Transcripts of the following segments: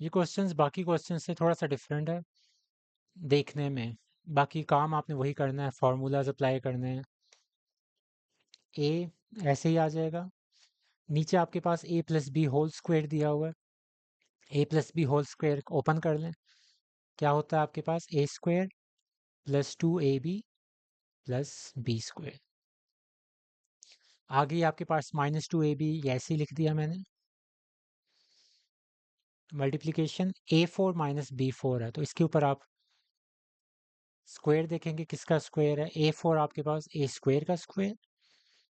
ये क्वेश्चंस बाकी क्वेश्चन से थोड़ा सा डिफरेंट है देखने में। बाकी काम आपने वही करना है, फार्मूलाज अप्लाई करने हैं। ए ऐसे ही आ जाएगा। नीचे आपके पास A plus B whole square दिया हुआ है। A plus B whole square open कर लें। क्या होता है आपके पास? A square plus 2ab plus B square. आगे आपके पास -2ab ऐसे ही लिख दिया मैंने। मल्टीप्लीकेशन a4 - b4 है, तो इसके ऊपर आप स्क्वायर देखेंगे किसका स्क्वायर है। a4 आपके पास ए स्क्वायर का स्क्वायर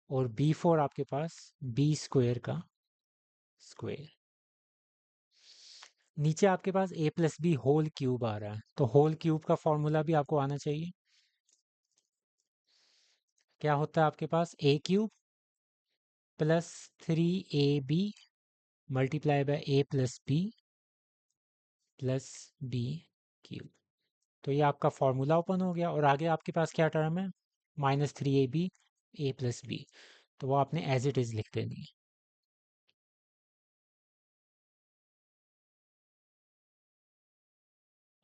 और b4 आपके पास बी स्क्वायर का स्क्वायर। नीचे आपके पास a plus B whole cube आ रहा है, तो होल क्यूब का फॉर्मूला भी आपको आना चाहिए। क्या होता है आपके पास? a cube plus 3ab multiply by a plus b plus b cube. तो ये आपका फॉर्मूला ओपन हो गया और आगे आपके पास क्या टर्म है? -3ab a प्लस बी, तो वो आपने एज इट इज लिख देनी है।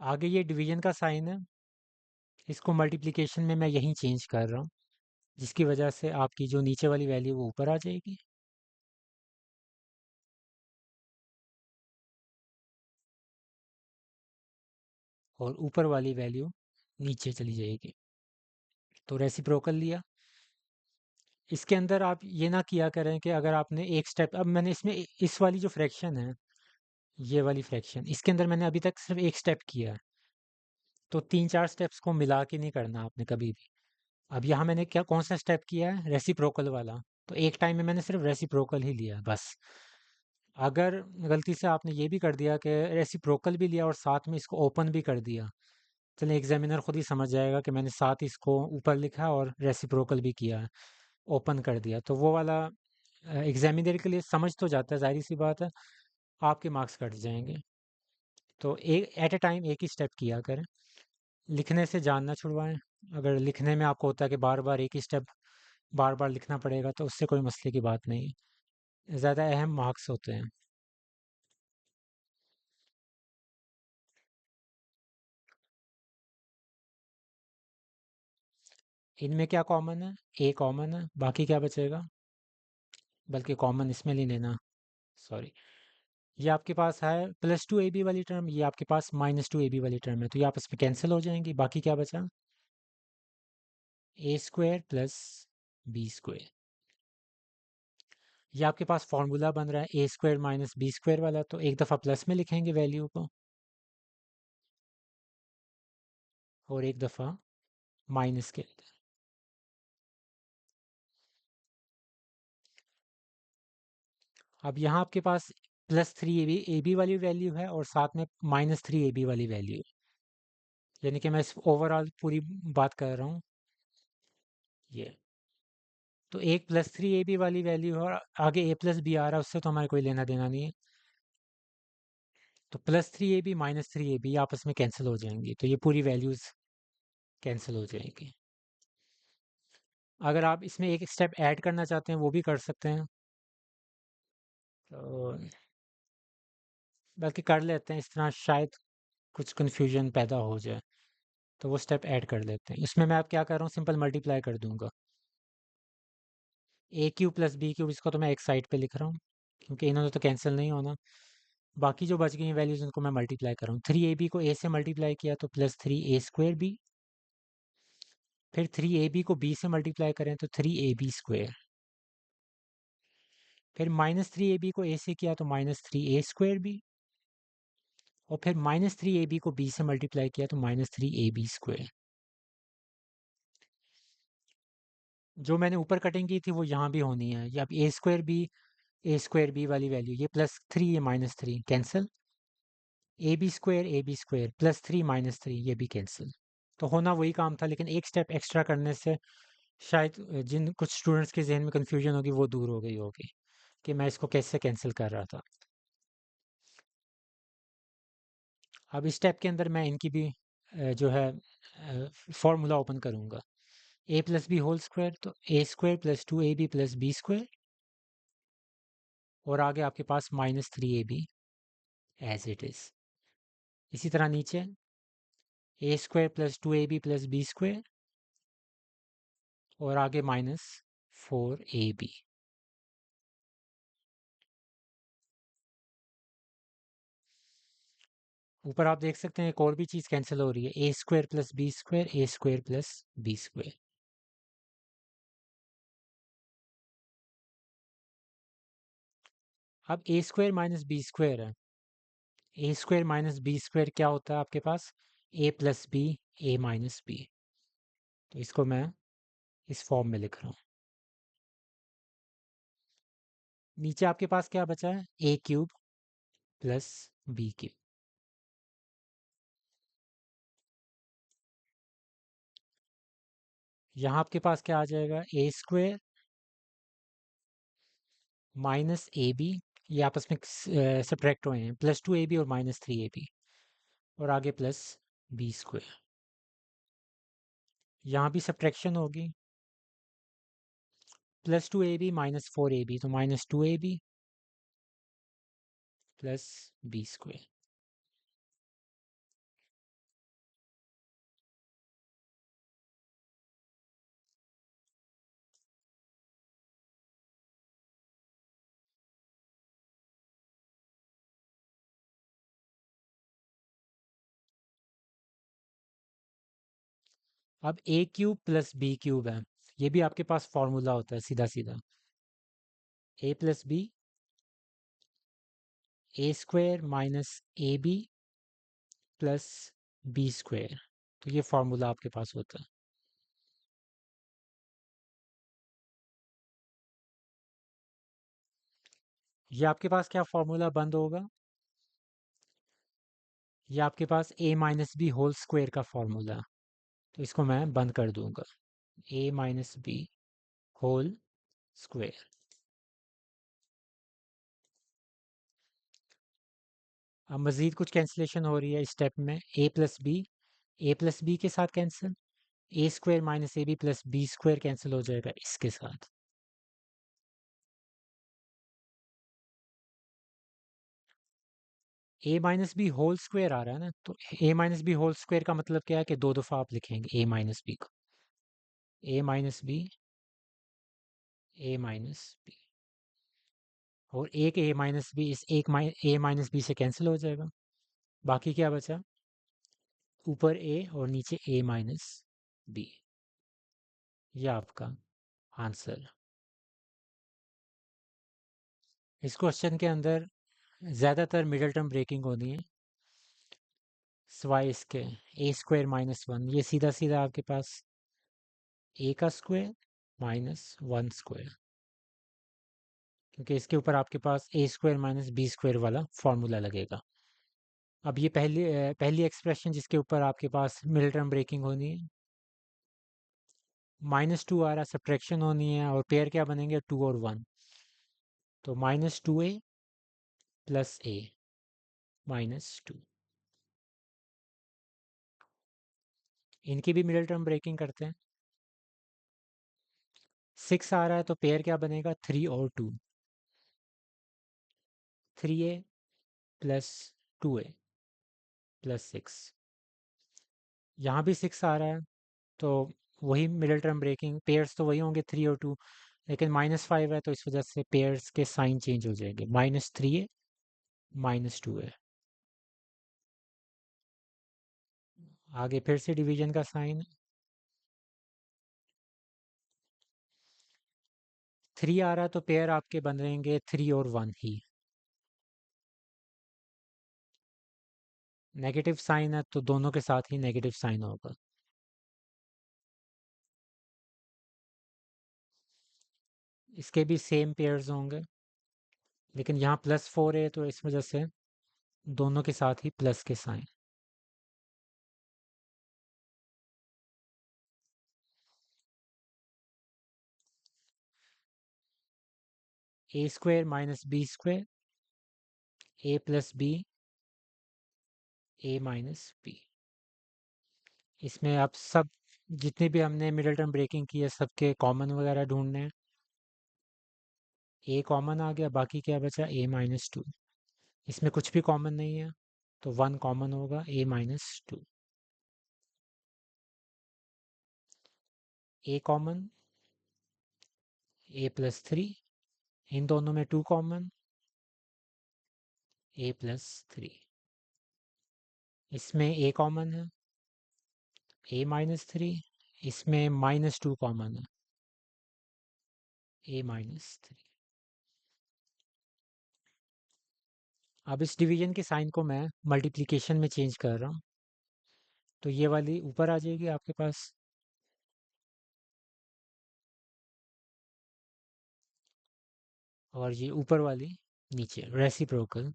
आगे ये डिवीजन का साइन है, इसको मल्टीप्लिकेशन में मैं यहीं चेंज कर रहा हूँ, जिसकी वजह से आपकी जो नीचे वाली वैल्यू वो ऊपर आ जाएगी और ऊपर वाली वैल्यू नीचे चली जाएगी। तो रेसिप्रोकल लिया। इसके अंदर आप ये ना किया करें कि अगर आपने एक स्टेप, अब मैंने इसमें इस वाली जो फ्रैक्शन है, ये वाली फ्रैक्शन, इसके अंदर मैंने अभी तक सिर्फ एक स्टेप किया है, तो 3-4 स्टेप्स को मिला के नहीं करना आपने कभी भी। अब यहाँ मैंने क्या कौन सा स्टेप किया है? रेसिप्रोकल वाला। तो एक टाइम में मैंने सिर्फ रेसिप्रोकल ही लिया बस। अगर गलती से आपने ये भी कर दिया कि रेसिप्रोकल भी लिया और साथ में इसको ओपन भी कर दिया, चलिए एग्जामिनर खुद ही समझ जाएगा कि मैंने साथ इसको ऊपर लिखा और रेसिप्रोकल भी किया है, ओपन कर दिया, तो वो वाला एग्जामिनर के लिए समझ तो जाता है, जाहिर सी बात है, आपके मार्क्स कट जाएंगे। तो एक एट ए टाइम एक ही स्टेप किया करें। लिखने से जान ना छुड़वाएं। अगर लिखने में आपको होता है कि बार बार एक ही स्टेप बार बार लिखना पड़ेगा, तो उससे कोई मसले की बात नहीं है। ज़्यादा अहम मार्क्स होते हैं। इनमें क्या कॉमन है? ए कॉमन है, बाकी क्या बचेगा? बल्कि कॉमन इसमें नहीं लेना, सॉरी। ये आपके पास है +2ab वाली टर्म, ये आपके पास -2ab वाली टर्म है, तो ये आपस में कैंसिल हो जाएंगी। बाकी क्या बचा? A square plus B square. ये आपके पास फॉर्मूला बन रहा है a square minus b square वाला, तो एक दफ़ा प्लस में लिखेंगे वैल्यू को और एक दफ़ा माइनस के अंदर। अब यहाँ आपके पास +3ab वाली वैल्यू है और साथ में -3ab वाली वैल्यू है, यानी कि मैं इस ओवरऑल पूरी बात कर रहा हूँ ये। तो एक +3ab वाली वैल्यू है और आगे a प्लस बी आ रहा है, उससे तो हमारे कोई लेना देना नहीं है। तो +3ab -3ab ये आपस में कैंसिल हो जाएंगी, तो ये पूरी वैल्यूज़ कैंसिल हो जाएंगी। अगर आप इसमें एक स्टेप ऐड करना चाहते हैं वो भी कर सकते हैं, तो बल्कि कर लेते हैं इस तरह, शायद कुछ कन्फ्यूजन पैदा हो जाए, तो वो स्टेप ऐड कर लेते हैं। इसमें मैं अब क्या कर रहा हूँ, सिंपल मल्टीप्लाई कर दूंगा। ए क्यूब प्लस बी क्यूब, इसको तो मैं एक साइड पे लिख रहा हूँ क्योंकि इन्होंने तो कैंसिल नहीं होना। बाकी जो बच गई हैं वैल्यूज उनको मैं मल्टीप्लाई कर रहा हूँ। 3ab को a से मल्टीप्लाई किया तो +3a² b, फिर 3ab को b से मल्टीप्लाई करें तो 3ab², फिर -3ab को a से किया तो -3a²b, और फिर -3ab को b से मल्टीप्लाई किया तो -3ab²। जो मैंने ऊपर कटिंग की थी वो यहाँ भी होनी है। ये अब a²b वाली वैल्यू, ये +3 ये -3 कैंसिल, ab² +3 -3 ये भी कैंसिल। तो होना वही काम था, लेकिन एक स्टेप एक्स्ट्रा करने से शायद जिन कुछ स्टूडेंट्स के जहन में कन्फ्यूजन होगी वो दूर हो गई होगी कि मैं इसको कैसे कैंसिल कर रहा था। अब इस स्टेप के अंदर मैं इनकी भी जो है फॉर्मूला ओपन करूँगा। a plus B whole square, तो a² + 2ab + b² और आगे आपके पास -3ab। As it is. इसी तरह नीचे A square plus 2ab plus B square, और आगे -4ab। ऊपर आप देख सकते हैं एक और भी चीज़ कैंसिल हो रही है, ए स्क्वायर प्लस बी स्क्वायर, ए स्क्वायर प्लस बी स्क्वायर। अब ए स्क्वायर माइनस बी स्क्वायर है, ए स्क्वायर माइनस बी स्क्वायर क्या होता है आपके पास, A plus B, A minus B. तो इसको मैं इस फॉर्म में लिख रहा हूँ। नीचे आपके पास क्या बचा है, ए क्यूब प्लस बी क्यूब। यहाँ आपके पास क्या आ जाएगा, ए स्क्वायर माइनस ए बी, ये आपस में सब्ट्रैक्ट हुए हैं, +2ab और -3ab, और आगे प्लस बी स्क्वायर। यहाँ भी सब्ट्रैक्शन होगी, +2ab -4ab, तो -2ab प्लस बी स्क्वायर। अब a cube plus b cube है, ये भी आपके पास फॉर्मूला होता है सीधा सीधा, A plus B, A square minus A B plus B square. तो ये फॉर्मूला आपके पास होता है। ये आपके पास क्या फॉर्मूला बंद होगा, ये आपके पास ए माइनस बी होल स्क्वायर का फॉर्मूला, तो इसको मैं बंद कर दूंगा, ए माइनस बी होल स्क्वायर। अब मज़ीद कुछ कैंसिलेशन हो रही है इस स्टेप में, ए प्लस बी के साथ cancel, a square minus A B plus B square cancel हो जाएगा इसके साथ। A minus b whole square आ रहा है ना, तो a minus b whole square का मतलब क्या है कि दो दफ़ा आप लिखेंगे ए माइनस बी को, ए माइनस बी, ए माइनस बी, और एक ए माइनस बी इस ए माइनस बी से कैंसिल हो जाएगा। बाकी क्या बचा, ऊपर ए और नीचे ए माइनस बी। ये आपका आंसर। इस क्वेश्चन के अंदर ज़्यादातर मिडल टर्म ब्रेकिंग होनी है, सिवाय इसके ए स्क्वायर -1, ये सीधा सीधा आपके पास ए का स्क्वायर -1 स्क्वायर, क्योंकि इसके ऊपर आपके पास A square minus b square वाला फॉर्मूला लगेगा। अब ये पहली एक्सप्रेशन जिसके ऊपर आपके पास मिडिल टर्म ब्रेकिंग होनी है, -2 आ रहा, सब्ट्रैक्शन होनी है, और पेयर क्या बनेंगे, 2 और 1, तो -2a प्लस a -2। इनकी भी मिडिल टर्म ब्रेकिंग करते हैं। 6 आ रहा है तो पेयर क्या बनेगा, 3 और 2, 3a प्लस 2a प्लस 6। यहाँ भी 6 आ रहा है, तो वही मिडिल टर्म ब्रेकिंग, पेयर्स तो वही होंगे 3 और 2, लेकिन -5 है तो इस वजह से पेयर्स के साइन चेंज हो जाएंगे, -3a -2a। आगे फिर से डिवीजन का साइन, 3 आ रहा है तो पेयर आपके बन रहेंगे 3 और 1 ही, नेगेटिव साइन है तो दोनों के साथ ही नेगेटिव साइन होगा। इसके भी सेम पेयर्स होंगे, लेकिन यहाँ +4 है तो इस वजह से दोनों के साथ ही प्लस के साइन। ए स्क्वायर माइनस बी स्क्वायर, ए प्लस बी, ए माइनस बी। इसमें आप सब जितने भी हमने मिडिल टर्म ब्रेकिंग की है सबके कॉमन वगैरह ढूंढने हैं। ए कॉमन आ गया, बाकी क्या बचा, a -2। इसमें कुछ भी कॉमन नहीं है, तो 1 कॉमन होगा, a-2। a कॉमन, a+3, इन दोनों में 2 कॉमन, a+3। इसमें a कॉमन है, a-3, इसमें -2 कॉमन है, a-3। अब इस डिवीजन के साइन को मैं मल्टीप्लिकेशन में चेंज कर रहा हूँ, तो ये वाली ऊपर आ जाएगी आपके पास, और ये ऊपर वाली नीचे, रेसिप्रोकल।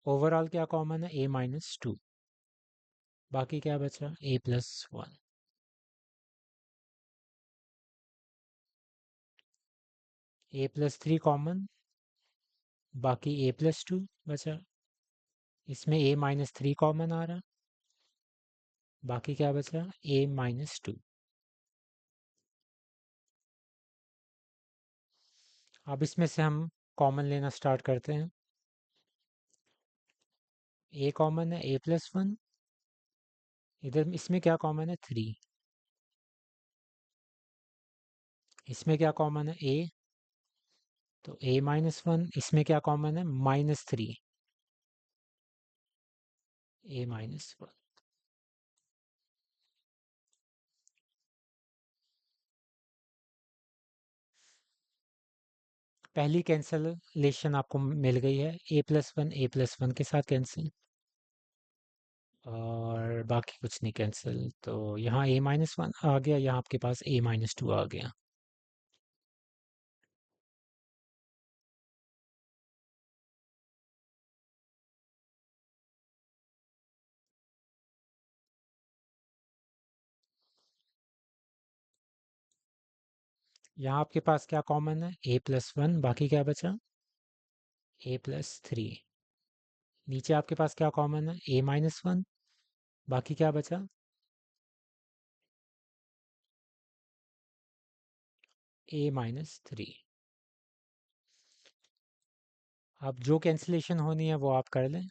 ओवरऑल क्या कॉमन है, a-2, बाकी क्या बचा, a+1। a+3 कॉमन, बाकी a+2 बचा। इसमें a-3 कॉमन आ रहा, बाकी क्या बचा, a-2। अब इसमें से हम कॉमन लेना स्टार्ट करते हैं। a कॉमन है, a+1, इधर इसमें क्या कॉमन है, 3। इसमें क्या कॉमन है, a, तो a-1, इसमें क्या कॉमन है, -3, a-1। पहली कैंसलेशन आपको मिल गई है, a+1 के साथ कैंसिल, और बाकी कुछ नहीं कैंसिल, तो यहाँ a-1 आ गया, यहाँ आपके पास a-2 आ गया। यहाँ आपके पास क्या कॉमन है, a+1, बाकी क्या बचा, a+3। नीचे आपके पास क्या कॉमन है, a-1, बाकी क्या बचा, a-3। अब जो कैंसिलेशन होनी है वो आप कर लें।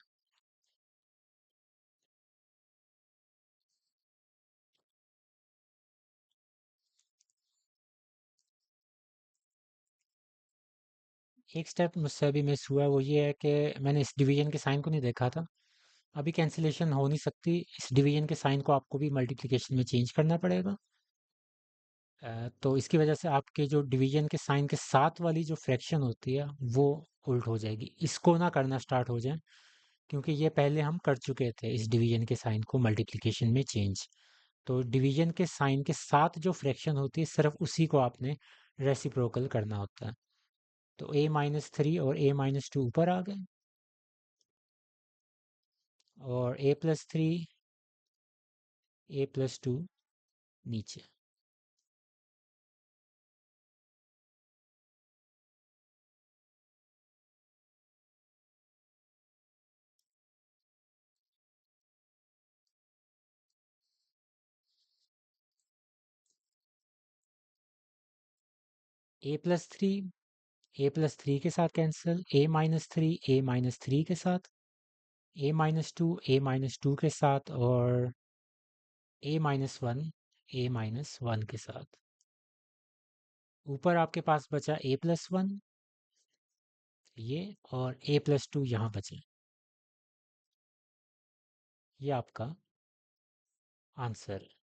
एक स्टेप मुझसे अभी मिस हुआ, वो ये है कि मैंने इस डिवीजन के साइन को नहीं देखा था। अभी कैंसिलेशन हो नहीं सकती, इस डिवीजन के साइन को आपको भी मल्टीप्लिकेशन में चेंज करना पड़ेगा। तो इसकी वजह से आपके जो डिवीजन के साइन के साथ वाली जो फ्रैक्शन होती है वो उल्ट हो जाएगी। इसको ना करना स्टार्ट हो जाए, क्योंकि ये पहले हम कर चुके थे इस डिवीजन के साइन को मल्टीप्लिकेशन में चेंज। तो डिवीजन के साइन के साथ जो फ्रैक्शन होती है सिर्फ उसी को आपने रेसिप्रोकल करना होता है। तो a-3 और a-2 ऊपर आ गए, और a+3, a+2 नीचे। a+3, a+3 के साथ कैंसिल, a-3, a-3 के साथ, a-2, a-2 के साथ, और a-1, a-1 के साथ। ऊपर आपके पास बचा a+1, ये, और a+2 यहाँ बचे। ये आपका आंसर है।